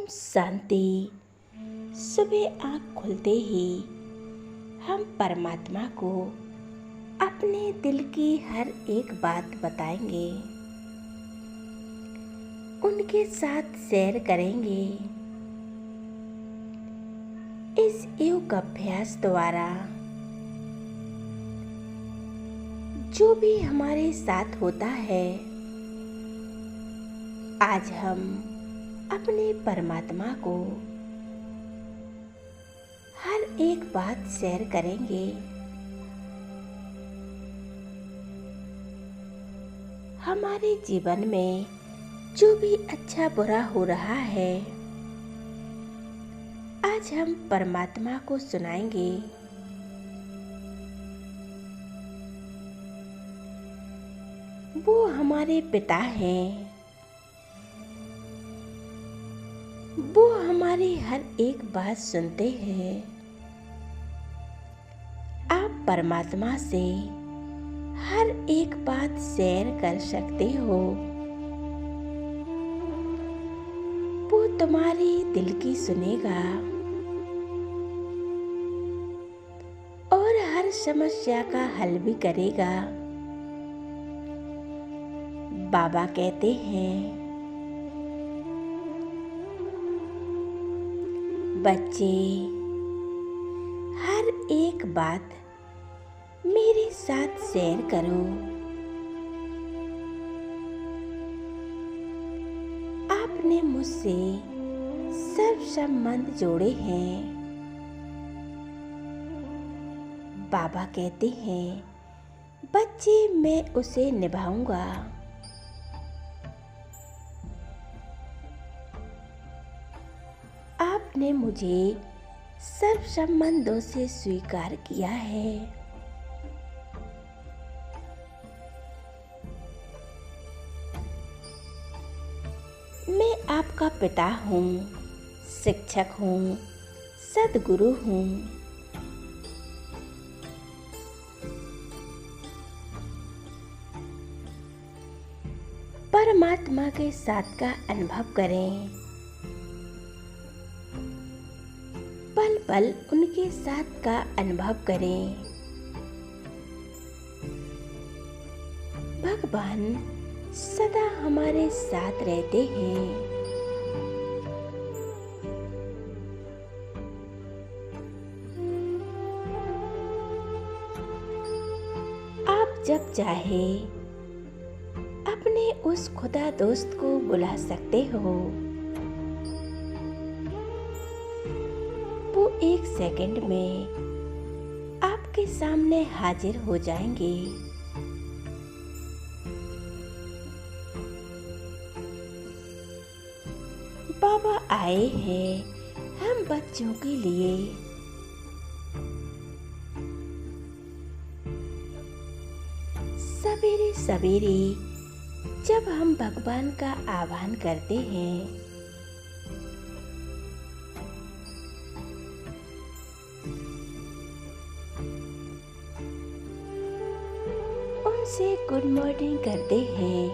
शांति। सुबह आँख खुलते ही हम परमात्मा को अपने दिल की हर एक बात बताएंगे, उनके साथ शेयर करेंगे। इस योग अभ्यास द्वारा जो भी हमारे साथ होता है, आज हम अपने परमात्मा को हर एक बात शेयर करेंगे। हमारे जीवन में जो भी अच्छा बुरा हो रहा है, आज हम परमात्मा को सुनाएंगे। वो हमारे पिता हैं, वो हमारी हर एक बात सुनते हैं। आप परमात्मा से हर एक बात शेयर कर सकते हो। वो तुम्हारी दिल की सुनेगा और हर समस्या का हल भी करेगा। बाबा कहते हैं, बच्चे हर एक बात मेरे साथ शेयर करो। आपने मुझसे सब संबंध जोड़े हैं। बाबा कहते हैं, बच्चे मैं उसे निभाऊंगा। आपने मुझे सब संबंधों से स्वीकार किया है। मैं आपका पिता हूँ, शिक्षक हूँ, सद्गुरु हूँ। परमात्मा के साथ का अनुभव करें। पल पल उनके साथ का अनुभव करें। भगवान सदा हमारे साथ रहते हैं। आप जब चाहे अपने उस खुदा दोस्त को बुला सकते हो। वो 1 सेकंड में आपके सामने हाजिर हो जाएंगे। बाबा आए हैं हम बच्चों के लिए। सवेरे सवेरे जब हम भगवान का आह्वान करते हैं, उनसे गुड मॉर्निंग करते हैं,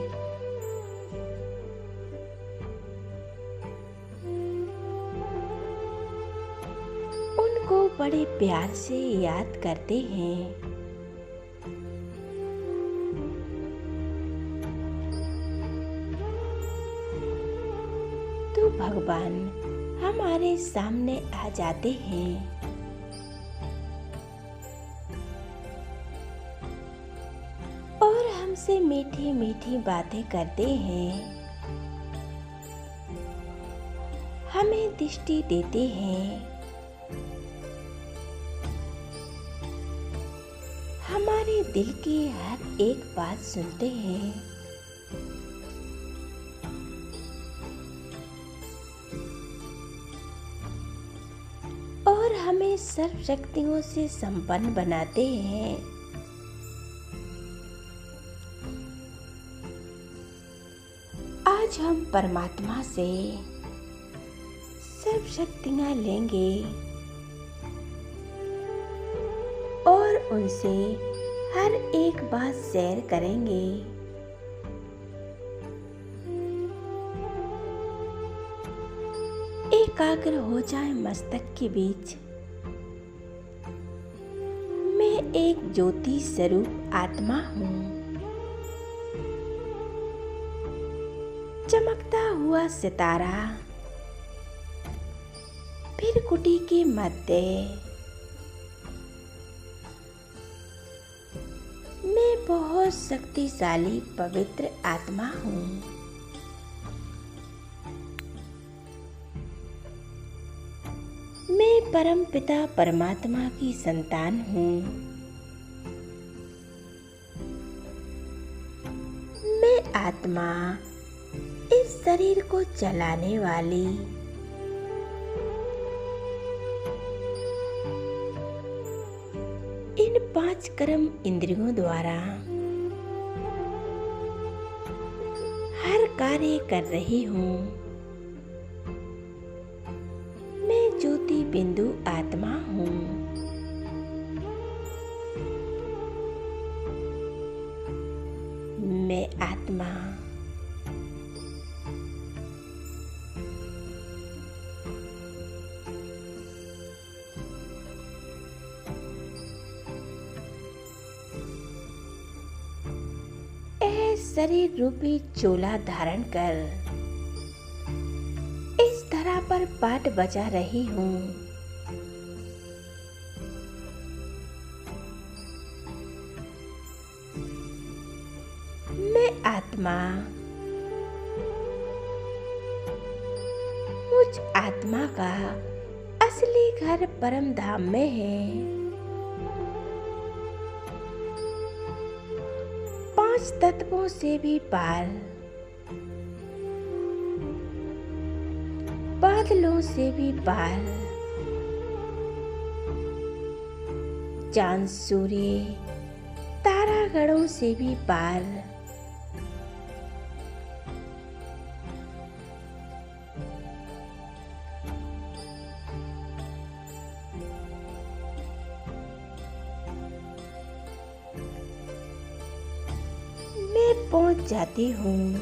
उनको बड़े प्यार से याद करते हैं। तो भगवान हमारे सामने आ जाते हैं। और हमसे मीठी मीठी बातें करते हैं। हमें दृष्टि देते हैं। हमारे दिल की हर एक बात सुनते हैं। और हमें सर्व शक्तियों से संपन्न बनाते हैं। आज हम परमात्मा से सर्व शक्तियाँ लेंगे और उनसे हर एक बात शेयर करेंगे। एकाग्र हो जाए मस्तक के बीच। मैं एक ज्योति स्वरूप आत्मा हूँ। चमकता हुआ सितारा फिर कुटी के मध्य मैं बहुत शक्तिशाली पवित्र आत्मा हूँ। मैं परम पिता परमात्मा की संतान हूँ। मैं आत्मा इस शरीर को चलाने वाली इन 5 कर्म इंद्रियों द्वारा हर कार्य कर रही हूँ। मैं ज्योति बिंदु आत्मा हूँ। मैं आत्मा शरीर रूपी चोला धारण कर इस धरा पर पाठ बजा रही हूँ। मैं आत्मा मुझ आत्मा का असली घर परम धाम में है। 5 तत्वों से भी पार, बादलों से भी पार, चांद सूर्य तारागणों से भी पार, मैं पहुंच जाती हूँ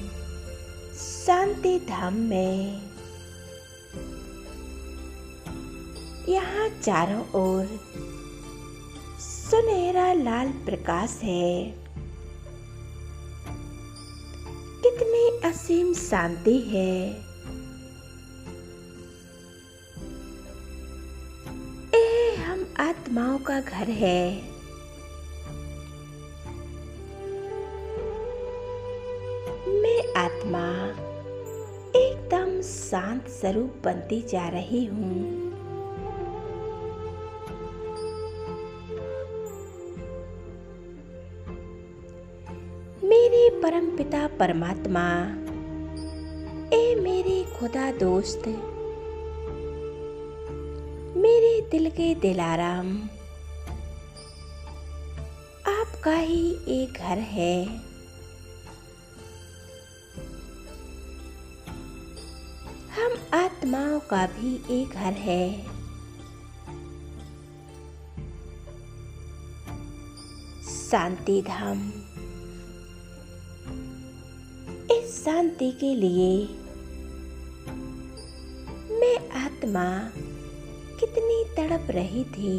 शांति धाम में। यहाँ चारों ओर सुनहरा लाल प्रकाश है। कितनी असीम शांति है। यह हम आत्माओं का घर है। आत्मा एकदम शांत स्वरूप बनती जा रही हूँ। मेरे परमपिता परमात्मा, ए मेरे खुदा दोस्त, मेरे दिल के दिलाराम, आपका ही एक घर है। हम आत्माओं का भी एक घर है। शांति धाम। इस शांति के लिए मैं आत्मा कितनी तड़प रही थी।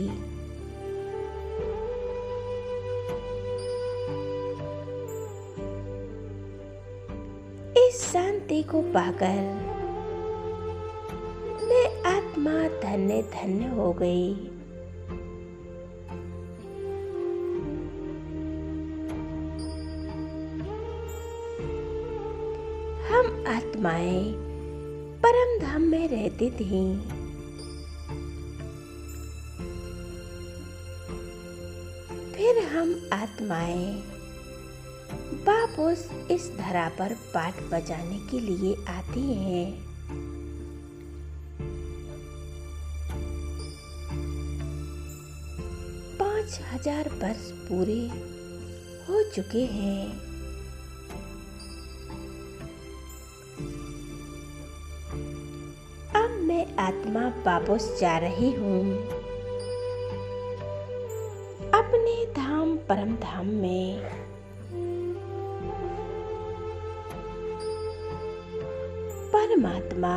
इस शांति को पाकर मैं आत्मा धन्य धन्य हो गई। हम आत्माएं परम धाम में रहती थीं। फिर हम आत्माएं वापस इस धरा पर पाठ बजाने के लिए आती हैं। 5000 वर्ष पूरे हो चुके हैं। अब मैं आत्मा वापस जा रही हूँ अपने धाम परम धाम में। परमात्मा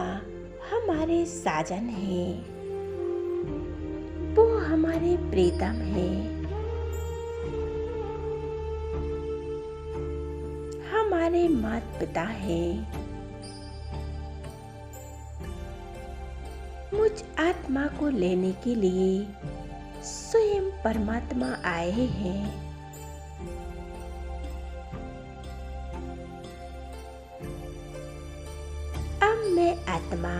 हमारे साजन हैं, वो हमारे प्रीतम हैं, हमारे माता पिता हैं। मुझ आत्मा को लेने के लिए स्वयं परमात्मा आए हैं। अब मैं आत्मा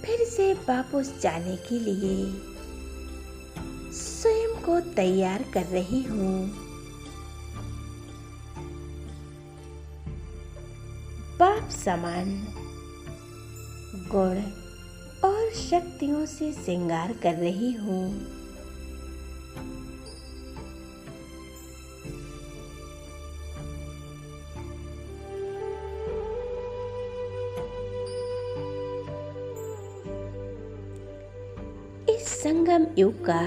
फिर से वापस जाने के लिए स्वयं को तैयार कर रही हूँ। बाप समान गुण और शक्तियों से श्रृंगार कर रही हूँ। इस संगम युग का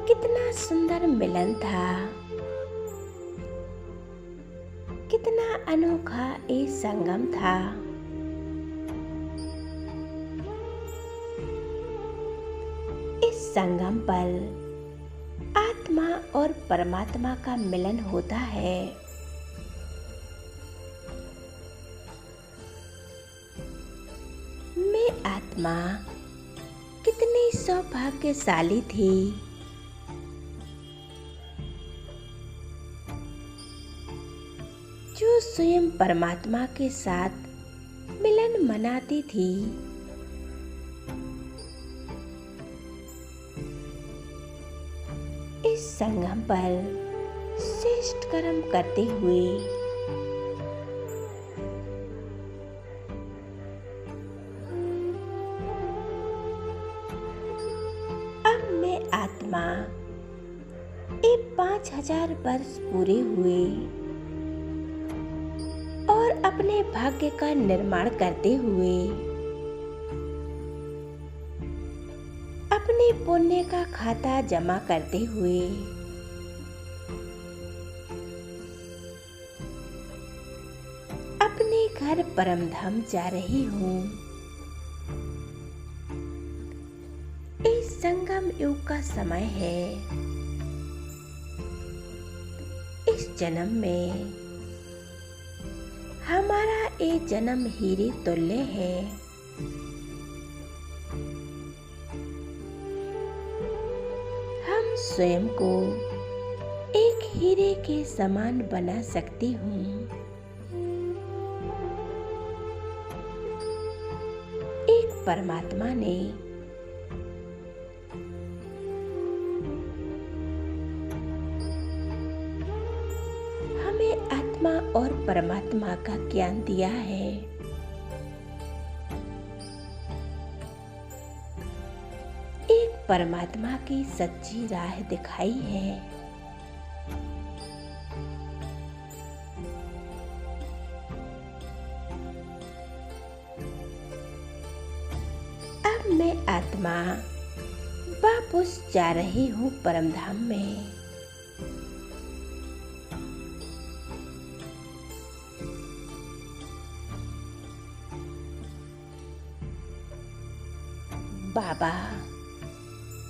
कितना सुंदर मिलन था, कितना अनोखा ये संगम था। इस संगम पर आत्मा और परमात्मा का मिलन होता है। मैं आत्मा कितनी सौभाग्यशाली थी। जो स्वयं परमात्मा के साथ मिलन मनाती थी। इस संगम पर श्रेष्ठ कर्म करते हुए अब मैं आत्मा ये 5000 वर्ष पूरे हुए और अपने भाग्य का निर्माण करते हुए अपने पुण्य का खाता जमा करते हुए अपने घर परमधाम जा रही हूँ। इस संगम युग का समय है। इस जन्म में हमारा ये जन्म हीरे तुल्य है। हम स्वयं को एक हीरे के समान बना सकती हूँ। एक परमात्मा ने हमें आत्मा और परमात्मा का ज्ञान दिया है। एक परमात्मा की सच्ची राह दिखाई है। अब मैं आत्मा वापस जा रही हूँ परमधाम में। बाबा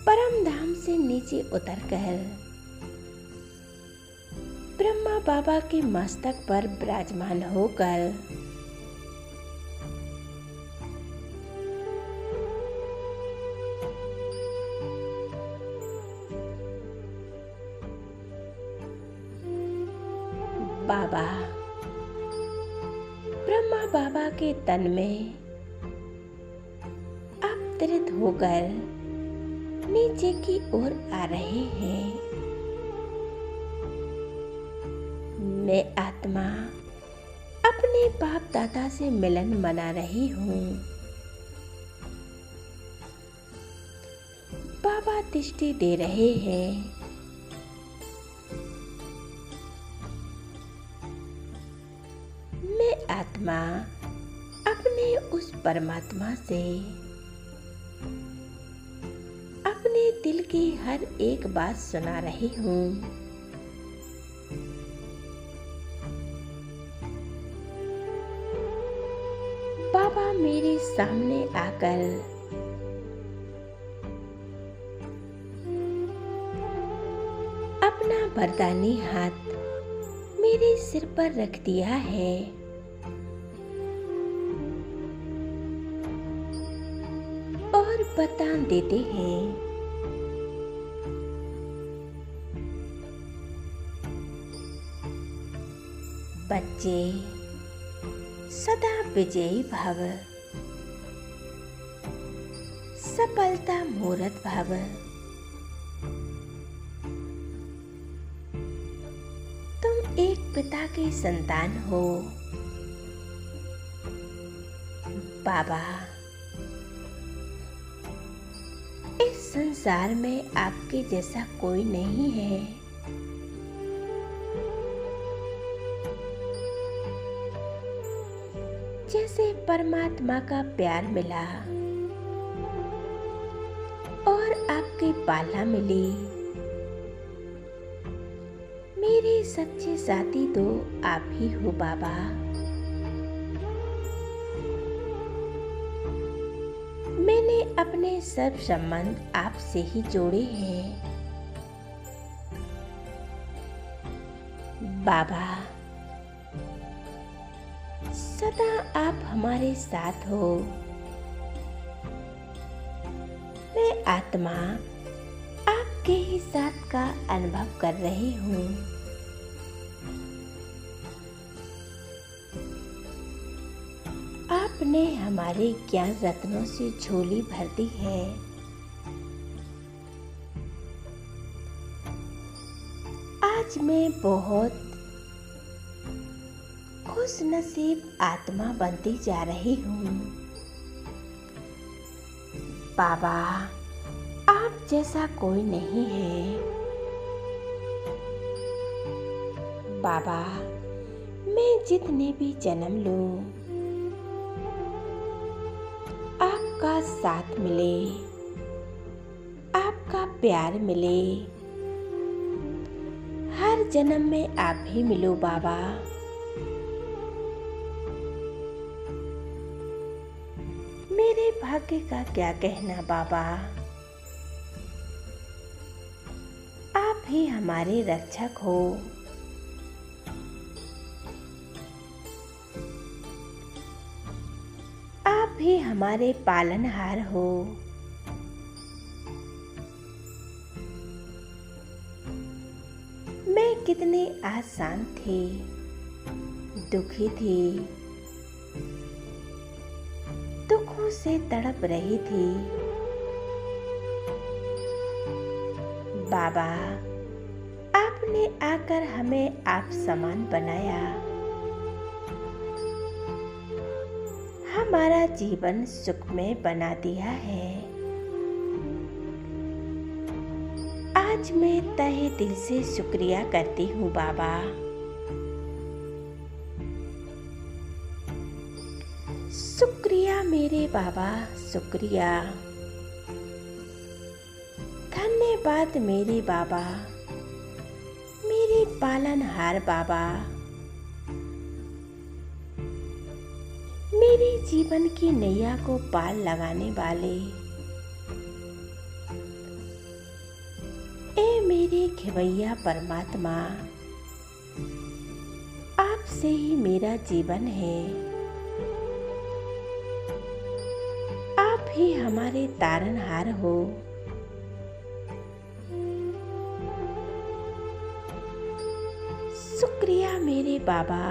परमधाम से नीचे उतरकर ब्रह्मा बाबा के मस्तक पर विराजमान होकर बाबा ब्रह्मा बाबा के तन में अवतरित होकर नीचे की ओर आ रहे हैं। मैं आत्मा अपने बाप दादा से मिलन मना रही हूँ। बाबा दृष्टि दे रहे हैं। मैं आत्मा अपने उस परमात्मा से अपने दिल की हर एक बात सुना रही हूँ। बाबा मेरे सामने आकर अपना वरदानी हाथ मेरे सिर पर रख दिया है और वरदान देते हैं, बच्चे सदा विजयी भव, सफलता मूरत भव। तुम एक पिता की संतान हो बाबा। इस संसार में आपके जैसा कोई नहीं है। जैसे परमात्मा का प्यार मिला और आपकी पालना मिली, मेरे सच्चे साथी तो आप ही हो बाबा। मैंने अपने सब संबंध आपसे ही जोड़े हैं बाबा। सदा आप हमारे साथ हो। मैं आत्मा आपके ही साथ का अनुभव कर रही हूँ। आपने हमारे ज्ञान रत्नों से झोली भर दी है। आज मैं बहुत खुश नसीब आत्मा बनती जा रही हूँ बाबा। आप जैसा कोई नहीं है बाबा। मैं जितने भी जन्म लूं, आपका साथ मिले, आपका प्यार मिले। हर जन्म में आप ही मिलो बाबा। मेरे भाग्य का क्या कहना बाबा। आप ही हमारे रक्षक हो। आप ही हमारे पालनहार हो। मैं कितनी आसान थी, दुखी थी, दुखों से तड़प रही थी बाबा। आपने आकर हमें आप समान बनाया। हमारा जीवन सुखमय बना दिया है। आज मैं तहे दिल से शुक्रिया करती हूँ बाबा। शुक्रिया मेरे बाबा, शुक्रिया। धन्यवाद मेरे बाबा, मेरे पालनहार बाबा। मेरे जीवन की नैया को पार लगाने वाले। ए मेरे खिवैया परमात्मा, आपसे ही मेरा जीवन है। आप ही हमारे तारनहार हो। शुक्रिया मेरे बाबा,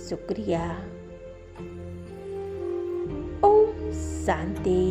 शुक्रिया। ओम शांति।